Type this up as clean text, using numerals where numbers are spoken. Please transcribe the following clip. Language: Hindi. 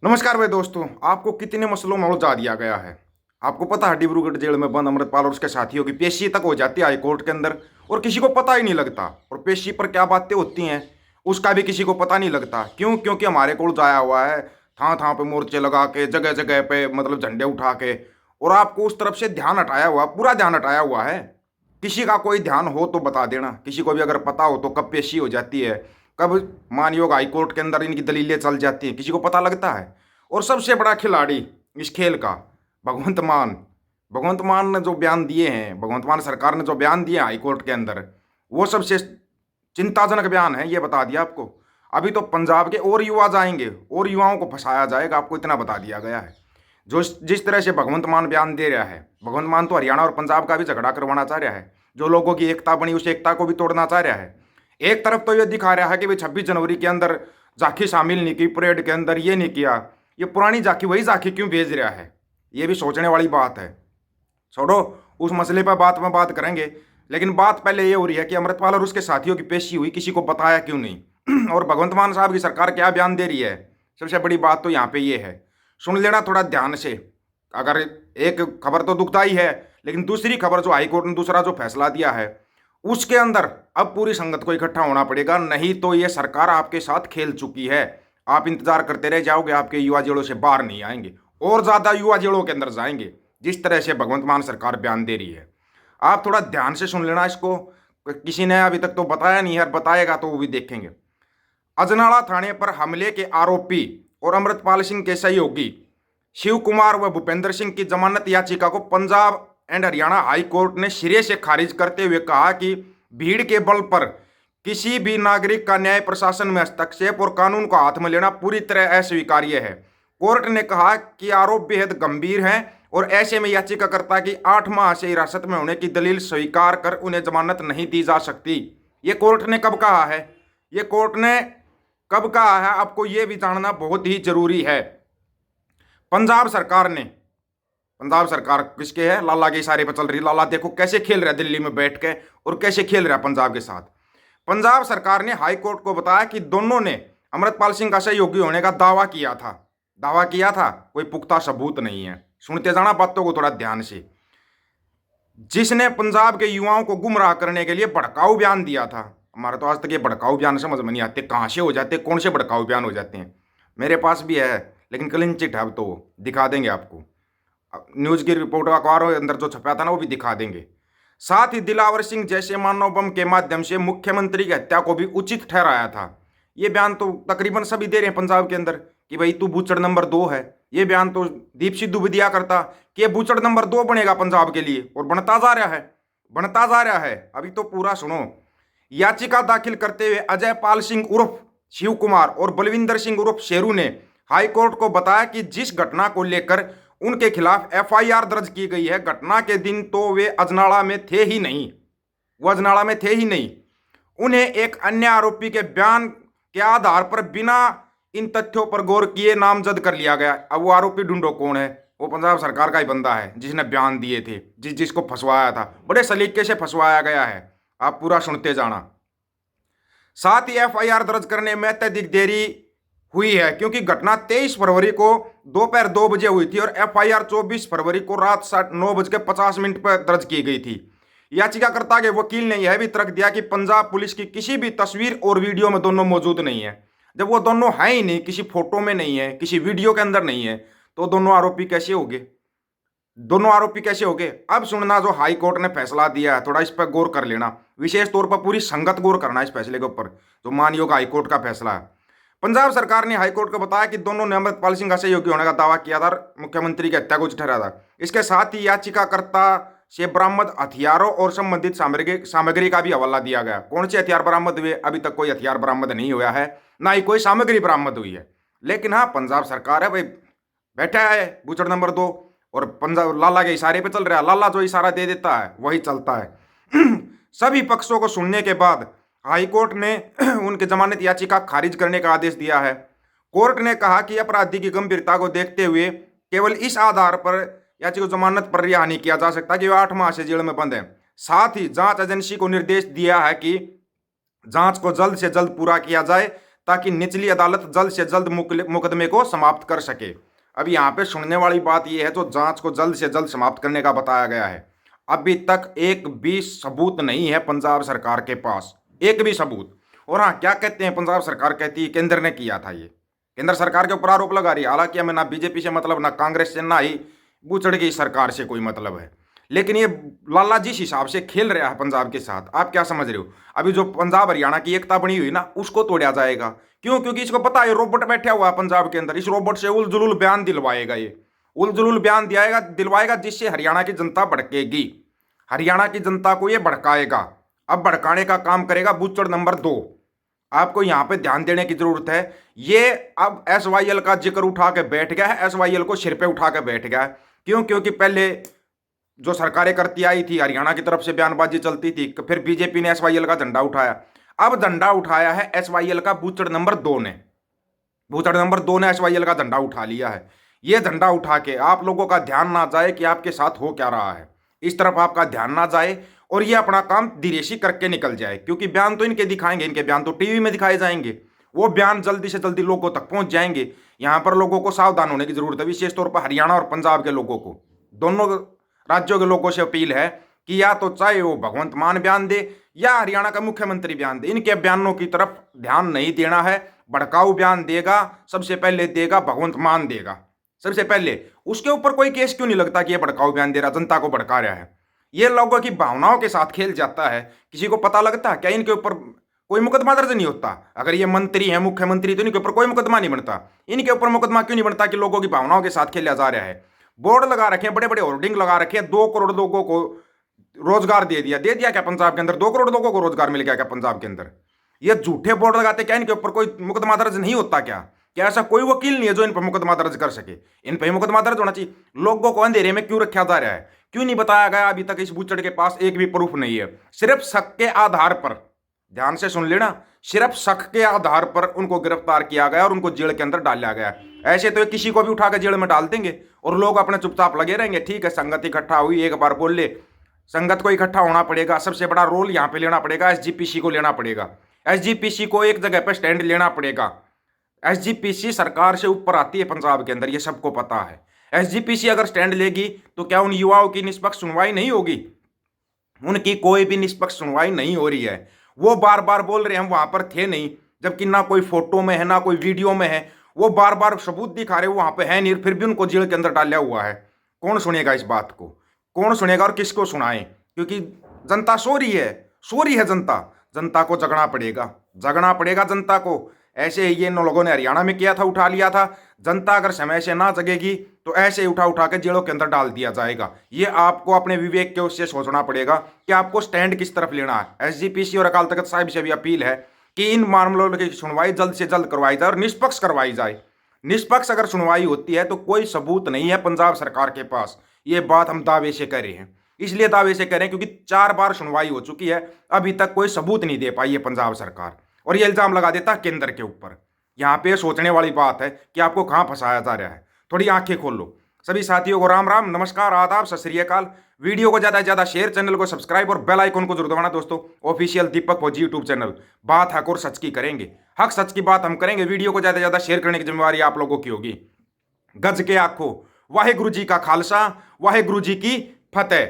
नमस्कार भाई दोस्तों। आपको कितने मसलों में उलझा दिया गया है। आपको पता है डिब्रूगढ़ जेल में बंद अमृतपाल और उसके साथियों की पेशी तक हो जाती है हाई कोर्ट के अंदर और किसी को पता ही नहीं लगता। और पेशी पर क्या बातें होती हैं उसका भी किसी को पता नहीं लगता। क्यों? क्योंकि हमारे को उलझाया हुआ है थां थां पे मोर्चे लगा के, जगह जगह पे मतलब झंडे उठा के। और आपको उस तरफ से ध्यान हटाया हुआ, पूरा ध्यान हटाया हुआ है। किसी का कोई ध्यान हो तो बता देना, किसी को भी अगर पता हो तो कब पेशी हो जाती है, कब मानयोग हाई कोर्ट के अंदर इनकी दलीलें चल जाती हैं, किसी को पता लगता है। और सबसे बड़ा खिलाड़ी इस खेल का भगवंत मान। भगवंत मान ने जो बयान दिए हैं, भगवंत मान सरकार ने जो बयान दिए हाई कोर्ट के अंदर, वो सबसे चिंताजनक बयान है। ये बता दिया आपको। अभी तो पंजाब के और युवा जाएंगे और युवाओं को फंसाया जाएगा, आपको इतना बता दिया गया है। जो जिस तरह से भगवंत मान बयान दे रहा है, भगवंत मान तो हरियाणा और पंजाब का भी झगड़ा करवाना चाह रहा है। जो लोगों की एकता बनी उस एकता को भी तोड़ना चाह रहा है। एक तरफ तो ये दिखा रहा है कि भाई 26 जनवरी के अंदर झांकी शामिल नहीं की, परेड के अंदर ये नहीं किया। ये पुरानी झांकी वही झांकी क्यों भेज रहा है, ये भी सोचने वाली बात है। छोड़ो, उस मसले पर बात में बात करेंगे। लेकिन बात पहले ये हो रही है कि अमृतपाल और उसके साथियों की पेशी हुई, किसी को बताया क्यों नहीं और भगवंत मान साहब की सरकार क्या बयान दे रही है। सबसे बड़ी बात तो यहाँ पे ये है, सुन लेना थोड़ा ध्यान से। अगर एक खबर तो दुखदाई है, लेकिन दूसरी खबर जो हाईकोर्ट ने दूसरा जो फैसला दिया है उसके अंदर अब पूरी संगत को इकट्ठा होना पड़ेगा, नहीं तो ये सरकार आपके साथ खेल चुकी है। आप इंतजार करते रह जाओगे, आपके युवा जेलों से बाहर नहीं आएंगे और ज्यादा युवा जेलों के अंदर जाएंगे, जिस तरह से भगवंत मान सरकार बयान दे रही है। आप थोड़ा ध्यान से सुन लेना इसको। किसी ने अभी तक तो बताया नहीं है, बताएगा तो वो भी देखेंगे। अजनाला थाने पर हमले के आरोपी और अमृतपाल सिंह के सहयोगी शिव कुमार व भूपेंद्र सिंह की जमानत याचिका को Punjab and Haryana high court ने सिरे से खारिज करते हुए कहा कि भीड़ के बल पर किसी भी नागरिक का न्याय प्रशासन में हस्तक्षेप और कानून को हाथ में लेना पूरी तरह अस्वीकार्य है। कोर्ट ने कहा कि आरोप बेहद गंभीर हैं और ऐसे में याचिकाकर्ता की 8 माह से हिरासत में होने की दलील स्वीकार कर उन्हें जमानत नहीं दी जा सकती। ये कोर्ट ने कब कहा है? ये कोर्ट ने कब कहा है आपको ये भी जानना बहुत ही जरूरी है। पंजाब सरकार ने, पंजाब सरकार किसके है? लाला के इशारे पर चल रही। लाला देखो कैसे खेल रहा है दिल्ली में बैठ के और कैसे खेल रहा है पंजाब के साथ। पंजाब सरकार ने हाई कोर्ट को बताया कि दोनों ने अमृतपाल सिंह का सहयोगी होने का दावा किया था। दावा किया था, कोई पुख्ता सबूत नहीं है। सुनते जाना बातों को थोड़ा ध्यान से। जिसने पंजाब के युवाओं को गुमराह करने के लिए भड़काऊ बयान दिया था। हमारे तो आज तक ये भड़काऊ बयान समझ में नहीं आते, कहाँ से हो जाते, कौन से भड़काऊ बयान हो जाते हैं। मेरे पास भी है लेकिन क्लीन चिट है, अब तो दिखा देंगे आपको। न्यूज़ की रिपोर्ट अखबारों के अंदर जो छपा था ना वो भी दिखा देंगे। साथ ही दिलावर सिंह जैसे मानव बम के माध्यम से मुख्यमंत्री की हत्या को भी उचित ठहराया था। ये बयान तो तकरीबन सभी दे रहे हैं पंजाब के अंदर कि भाई तू बूचड़ नंबर 2 है। ये बयान तो दीप सिद्धू भी दिया करता कि ये बूचड़ नंबर 2 बनेगा पंजाब के लिए, और बनता जा रहा है, बनता जा रहा है। अभी तो पूरा सुनो। याचिका दाखिल करते हुए अजय पाल सिंह उर्फ शिव कुमार और बलविंदर सिंह उर्फ शेरू ने हाईकोर्ट को बताया कि जिस घटना को लेकर उनके खिलाफ एफआईआर दर्ज की गई है, घटना के दिन तो वे अजनाला में थे ही नहीं, वो अजनाला में थे ही नहीं। उन्हें एक अन्य आरोपी के बयान के आधार पर बिना इन तथ्यों पर गौर किए नामजद कर लिया गया। अब वो आरोपी ढूंढो कौन है? वो पंजाब सरकार का ही बंदा है जिसने बयान दिए थे, जिसको फंसवाया था। बड़े सलीके से फंसवाया गया है, आप पूरा सुनते जाना। साथ ही एफआईआर दर्ज करने में अत्यधिक देरी हुई है क्योंकि घटना 23 फरवरी को दोपहर 2 बजे हुई थी और एफआईआर 24 फरवरी को रात 9:50 पर दर्ज की गई थी। याचिकाकर्ता के वकील ने यह भी तर्क दिया कि पंजाब पुलिस की किसी भी तस्वीर और वीडियो में दोनों मौजूद नहीं है। जब वो दोनों है ही नहीं, किसी फोटो में नहीं है, किसी वीडियो के अंदर नहीं है, तो दोनों आरोपी कैसे हो गए? दोनों आरोपी कैसे हो गए? अब सुनना जो हाई कोर्ट ने फैसला दिया है, थोड़ा इस पर गौर कर लेना। विशेष तौर पर पूरी संगत गौर करना इस फैसले के ऊपर, जो मानयोग हाई कोर्ट का फैसला है। पंजाब सरकार ने हाईकोर्ट को बताया कि दोनों ने अमृतपाल सिंह का सहयोगी होने का दावा किया था और मुख्यमंत्री की हत्या को ठहराया था। इसके साथ ही याचिकाकर्ता से बरामद हथियारों और संबंधित सामग्री का भी हवाला दिया गया। कौन से हथियार बरामद हुए? अभी तक कोई हथियार बरामद नहीं हुआ है, ना ही कोई सामग्री बरामद हुई है। लेकिन हाँ, पंजाब सरकार है भाई, बैठा है बूचड़ नंबर 2 और पंजाब लाला के इशारे पे चल रहा है। लाला जो इशारा दे देता है वही चलता है। सभी पक्षों को सुनने के बाद हाईकोर्ट ने उनकी जमानत याचिका खारिज करने का आदेश दिया है। कोर्ट ने कहा कि अपराधी की गंभीरता को देखते हुए केवल इस आधार पर याचिका को जमानत पर रिहा नहीं किया जा सकता कि वह 8 माह से जेल में बंद है। साथ ही जांच एजेंसी को निर्देश दिया है कि जांच को जल्द से जल्द पूरा किया जाए ताकि निचली अदालत जल्द से जल्द मुकदमे को समाप्त कर सके। अब यहाँ पे सुनने वाली बात यह है, जो जांच को जल्द से जल्द समाप्त करने का बताया गया है, अभी तक एक भी सबूत नहीं है पंजाब सरकार के पास, एक भी सबूत। और हाँ, क्या कहते हैं पंजाब सरकार, कहती है केंद्र ने किया था। ये केंद्र सरकार के ऊपर आरोप लगा रही है। हालांकि हमें ना बीजेपी से मतलब, ना कांग्रेस से, ना ही बूचड़ की सरकार से कोई मतलब है, लेकिन ये लाला जिस हिसाब से खेल रहा है पंजाब के साथ, आप क्या समझ रहे हो? अभी जो पंजाब हरियाणा की एकता बनी हुई ना, उसको तोड़ा जाएगा। क्यों? क्योंकि इसको पता है रोबोट बैठा हुआ है पंजाब के अंदर, इस रोबोट से उल जुलूल बयान दिलवाएगा, ये उल जुलूल बयान दिलवाएगा, जिससे हरियाणा की जनता भड़केगी, हरियाणा की जनता को ये भड़काएगा। अब भड़काने का काम करेगा बूचड़ नंबर 2। आपको यहां पे ध्यान देने की जरूरत है। ये अब SYL का जिक्र उठा के बैठ गया है, SYL को सिर पे उठा के बैठ गया है। क्यों? क्योंकि पहले जो सरकारें करती आई थी, हरियाणा की तरफ से बयानबाजी चलती थी, फिर बीजेपी ने SYL का झंडा उठाया। अब झंडा उठाया है SYL का बूचड़ नंबर 2 ने, बूचड़ नंबर 2 ने SYL का झंडा उठा लिया है। ये झंडा उठा के आप लोगों का ध्यान ना जाए कि आपके साथ हो क्या रहा है, इस तरफ आपका ध्यान ना जाए और ये अपना काम धीरेसी करके निकल जाए। क्योंकि बयान तो इनके दिखाएंगे, इनके बयान तो टीवी में दिखाए जाएंगे, वो बयान जल्दी से जल्दी लोगों तक पहुंच जाएंगे। यहां पर लोगों को सावधान होने की जरूरत है, विशेष तौर पर हरियाणा और पंजाब के लोगों को। दोनों राज्यों के लोगों से अपील है कि या तो चाहे वो भगवंत मान बयान दे या हरियाणा का मुख्यमंत्री बयान दे, इनके बयानों की तरफ ध्यान नहीं देना है। भड़काऊ बयान देगा, सबसे पहले देगा भगवंत मान देगा सबसे पहले। उसके ऊपर कोई केस क्यों नहीं लगता कि ये भड़काऊ बयान दे रहा, जनता को भड़का रहा है? ये लोगों की भावनाओं के साथ खेल जाता है। किसी को पता लगता क्या इनके ऊपर कोई मुकदमा दर्ज नहीं होता? अगर ये मंत्री है, मुख्यमंत्री, तो इनके ऊपर कोई मुकदमा नहीं बनता। इनके ऊपर मुकदमा क्यों नहीं बनता कि लोगों की भावनाओं के साथ खेला जा रहा है। बोर्ड लगा रखे हैं, बड़े बड़े होर्डिंग लगा रखे हैं, 2 करोड़ लोगों को रोजगार दे दिया क्या पंजाब के अंदर? 2 करोड़ लोगों को रोजगार मिल गया क्या पंजाब के अंदर? ये झूठे बोर्ड लगाते क्या इनके ऊपर कोई मुकदमा दर्ज नहीं होता क्या? क्या ऐसा कोई वकील नहीं है जो इन पर मुकदमा दर्ज कर सके? इन पर मुकदमा दर्ज होना चाहिए। लोगों को अंधेरे में क्यों रखा जा रहा है? क्यों नहीं बताया गया? अभी तक इस बूचड़ के पास एक भी प्रूफ नहीं है। सिर्फ शक के आधार पर, ध्यान से सुन लेना, सिर्फ शक के आधार पर उनको गिरफ्तार किया गया और उनको जेल के अंदर डाला गया। ऐसे तो किसी को भी उठा के जेल में डाल देंगे और लोग अपने चुपचाप लगे रहेंगे। ठीक है, संगत इकट्ठा हुई, एक बार बोल ले, संगत को इकट्ठा होना पड़ेगा। सबसे बड़ा रोल यहाँ पे लेना पड़ेगा, SGPC को लेना पड़ेगा। SGPC को एक जगह पे स्टैंड लेना पड़ेगा। SGPC सरकार से ऊपर आती है पंजाब के अंदर, ये सबको पता है। SGPC अगर स्टैंड लेगी तो क्या उन युवाओं की निष्पक्ष सुनवाई नहीं होगी? उनकी कोई भी निष्पक्ष सुनवाई नहीं हो रही है। वो बार बार बोल रहे हैं हम वहां पर थे नहीं, जबकि ना कोई फोटो में है, ना कोई वीडियो में है। वो बार बार सबूत दिखा रहे वहां पे है नहीं, फिर भी उनको जेल के अंदर डाला हुआ है। कौन सुनेगा इस बात को? कौन सुनेगा और किसको सुनाए? क्योंकि जनता सो रही है जनता। जनता को जगना पड़ेगा जनता को। ऐसे ही ये लोगों ने हरियाणा में किया था, उठा लिया था। जनता अगर समय से ना जगेगी तो ऐसे उठा के जेलों के अंदर डाल दिया जाएगा। ये आपको अपने विवेक के उससे सोचना पड़ेगा कि आपको स्टैंड किस तरफ लेना है। SGPC और अकाल तख्त साहिब से भी अपील है कि इन मामलों की सुनवाई जल्द से जल्द करवाई जाए और निष्पक्ष करवाई जाए। निष्पक्ष अगर सुनवाई होती है तो कोई सबूत नहीं है पंजाब सरकार के पास। ये बात हम दावे से कह रहे हैं, इसलिए दावे से कह रहे हैं क्योंकि 4 बार सुनवाई हो चुकी है, अभी तक कोई सबूत नहीं दे पाई है पंजाब सरकार, और ये इल्जाम लगा देता केंद्र के ऊपर। यहाँ पे सोचने वाली बात है कि आपको कहाँ फंसाया जा रहा है। थोड़ी आंखें खोल लो। सभी साथियों को राम राम, नमस्कार, आदाब, सत श्री अकाल। वीडियो को ज़्यादा से ज़्यादा शेयर, चैनल को सब्सक्राइब और बेल आइकन को जरूर दबाना दोस्तों। ऑफिशियल दीपक फौजी यूट्यूब चैनल। बात हक और सच की करेंगे, हक सच की बात हम करेंगे। वीडियो को ज़्यादा से ज़्यादा शेयर करने की जिम्मेवारी आप लोगों की होगी। गज के आखो, वाहेगुरु जी का खालसा, वाहेगुरु जी की फतेह।